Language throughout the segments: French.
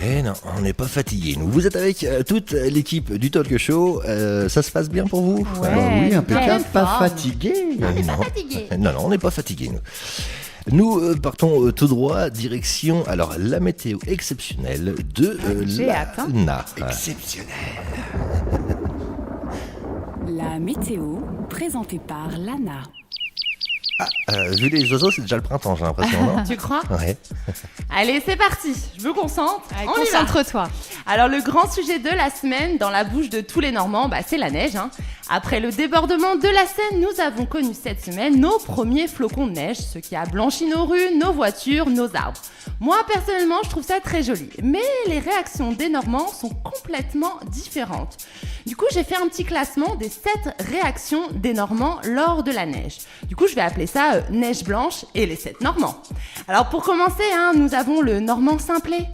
Eh non, on n'est pas fatigué. Nous, vous êtes avec toute l'équipe du Talk Show. Ça se passe bien pour vous? Ouais, Oui, impeccable, pas fort. fatigué. On n'est Non. pas fatigué. Non, on n'est pas fatigué, nous. Nous partons tout droit, direction la météo exceptionnelle de j'ai hâte, hein. l'ANA. Exceptionnel. La météo, présentée par l'ANA. Vu les oiseaux, c'est déjà le printemps, j'ai l'impression, non? Tu crois? Ouais. Allez, c'est parti. Je me concentre. On y va. Concentre-toi. Alors, le grand sujet de la semaine, dans la bouche de tous les Normands, c'est la neige. Après le débordement de la Seine, nous avons connu cette semaine nos premiers flocons de neige, ce qui a blanchi nos rues, nos voitures, nos arbres. Moi, personnellement, je trouve ça très joli. Mais les réactions des Normands sont complètement différentes. Du coup, j'ai fait un petit classement des 7 réactions des Normands lors de la neige. Du coup, je vais appeler ça neige blanche et les 7 Normands. Alors, pour commencer, nous avons le Normand simplet.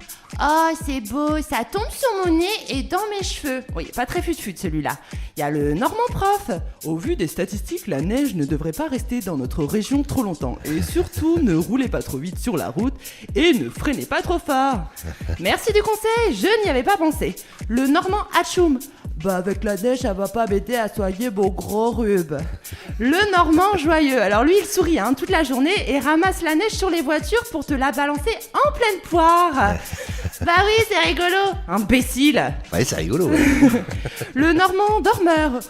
Oh, c'est beau, ça tombe sur mon nez et dans mes cheveux. Oui, pas très fut-fut celui-là. Il y a le Normand prof. Au vu des statistiques, la neige ne devrait pas rester dans notre région trop longtemps. Et surtout, ne roulez pas trop vite sur la route et ne freinez pas trop fort. Merci du conseil, je n'y avais pas pensé. Le Normand Hatchoum. Avec la neige, ça va pas m'aider à soigner mon gros rhume. Le Normand joyeux. Alors lui, il sourit toute la journée et ramasse la neige sur les voitures pour te la balancer en pleine poire. Bah oui, c'est rigolo. Imbécile. Ouais, c'est rigolo. Ouais. Le Normand dormeur.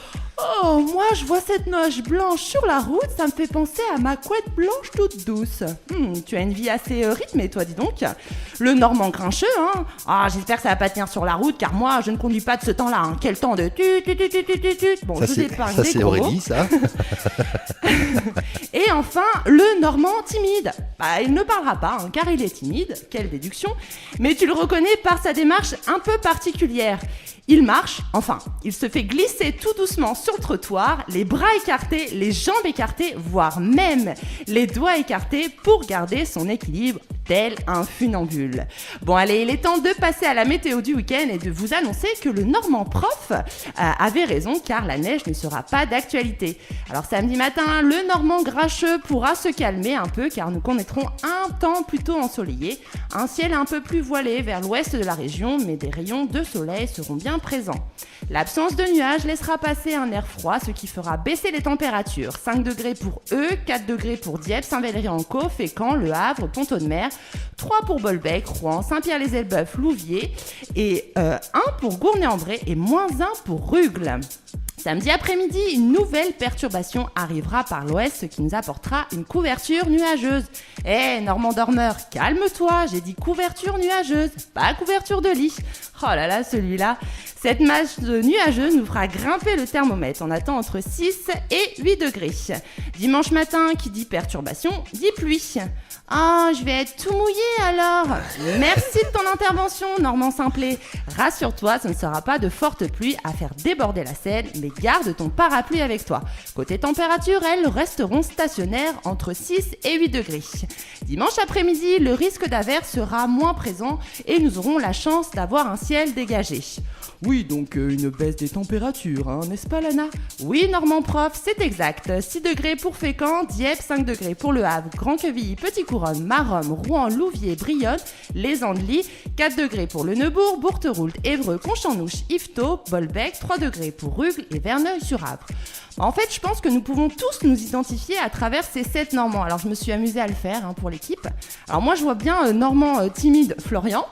Oh, moi, je vois cette neige blanche sur la route, ça me fait penser à ma couette blanche toute douce. Tu as une vie assez rythmée, toi, dis donc. Le Normand grincheux, Ah, j'espère que ça va pas tenir sur la route, car moi, je ne conduis pas de ce temps-là. Quel temps de tut. Bon, Ça, je vous épargne ça des c'est gros mots. Aurélie, ça. Et enfin, le Normand timide. Il ne parlera pas, car il est timide. Quelle déduction. Mais tu le reconnais par sa démarche un peu particulière. Il marche, il se fait glisser tout doucement sur le trottoir, les bras écartés, les jambes écartées, voire même les doigts écartés pour garder son équilibre, tel un funambule. Bon allez, il est temps de passer à la météo du week-end et de vous annoncer que le Normand prof avait raison, car la neige ne sera pas d'actualité. Alors samedi matin, le Normand grincheux pourra se calmer un peu, car nous connaîtrons un temps plutôt ensoleillé, un ciel un peu plus voilé vers l'ouest de la région, mais des rayons de soleil seront bien présents. L'absence de nuages laissera passer un air froid, ce qui fera baisser les températures. 5 degrés pour Eux, 4 degrés pour Dieppe, Saint-Valery-en-Caux, Fécamp, Le Havre, Pont-Audemer, 3 pour Bolbec, Rouen, Saint-Pierre-les-Elbeuf, Louviers, et 1 pour Gournay-en-Bray et -1 pour Rugles. Samedi après-midi, une nouvelle perturbation arrivera par l'ouest, ce qui nous apportera une couverture nuageuse. Normand dormeur, calme-toi, j'ai dit couverture nuageuse, pas couverture de lit. Oh là là, celui-là. Cette masse nuageuse nous fera grimper le thermomètre. On attend entre 6 et 8 degrés. Dimanche matin, qui dit perturbation, dit pluie. Ah, je vais être tout mouillé alors. Merci de ton intervention, Normand simplet. Rassure-toi, ce ne sera pas de forte pluie à faire déborder la Seine, mais garde ton parapluie avec toi. Côté température, elles resteront stationnaires entre 6 et 8 degrés. Dimanche après-midi, le risque d'averse sera moins présent et nous aurons la chance d'avoir un ciel dégagé. Oui, donc une baisse des températures, n'est-ce pas Lana? Oui, Normand prof, c'est exact. 6 degrés pour Fécamp, Dieppe, 5 degrés pour Le Havre, Grand-Quevilly, Petit-Couronne, Maromme, Rouen, Louviers, Brionne, Les Andelys, 4 degrés pour Le Neubourg, Bourteroult, Évreux, Conchamnouche, Yvetot, Bolbec, 3 degrés pour Rugles et Verneuil-sur-Avre. En fait, je pense que nous pouvons tous nous identifier à travers ces 7 Normands. Alors, je me suis amusée à le faire pour l'équipe. Alors, moi, je vois bien Normand timide Florian,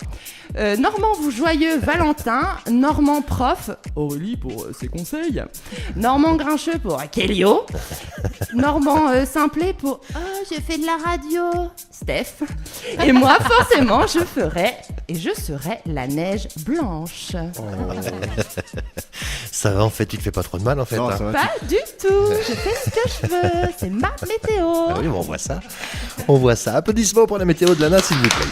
Normand vous joyeux Valentin, Normand prof Aurélie pour ses conseils, Normand grincheux pour Kélio, Normand simplet pour je fais de la radio Steph, et moi forcément je serai la neige blanche. Ça va, en fait, tu te fais pas trop de mal, en fait. Non, ça va, Pas du tout, je fais ce que je veux, c'est ma météo. Ah oui, on voit ça. On voit ça. Applaudissements pour la météo de l'ANA, s'il vous plaît.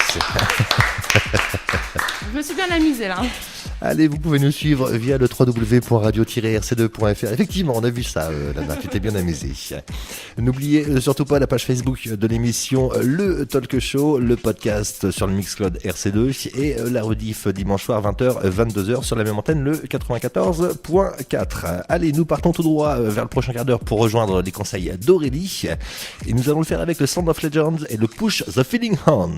Je me suis bien amusée là. Allez, vous pouvez nous suivre via le www.radio-rc2.fr. Effectivement, on a vu ça, Lana, tu t'es bien amusé. N'oubliez surtout pas la page Facebook de l'émission Le Talk Show, le podcast sur le Mixcloud RC2 et la rediff dimanche soir 20h, 22h sur la même antenne, le 94.4. Allez, nous partons tout droit vers le prochain quart d'heure pour rejoindre les conseils d'Aurélie. Et nous allons le faire avec le Sound of Legends et le Push the Feeling On.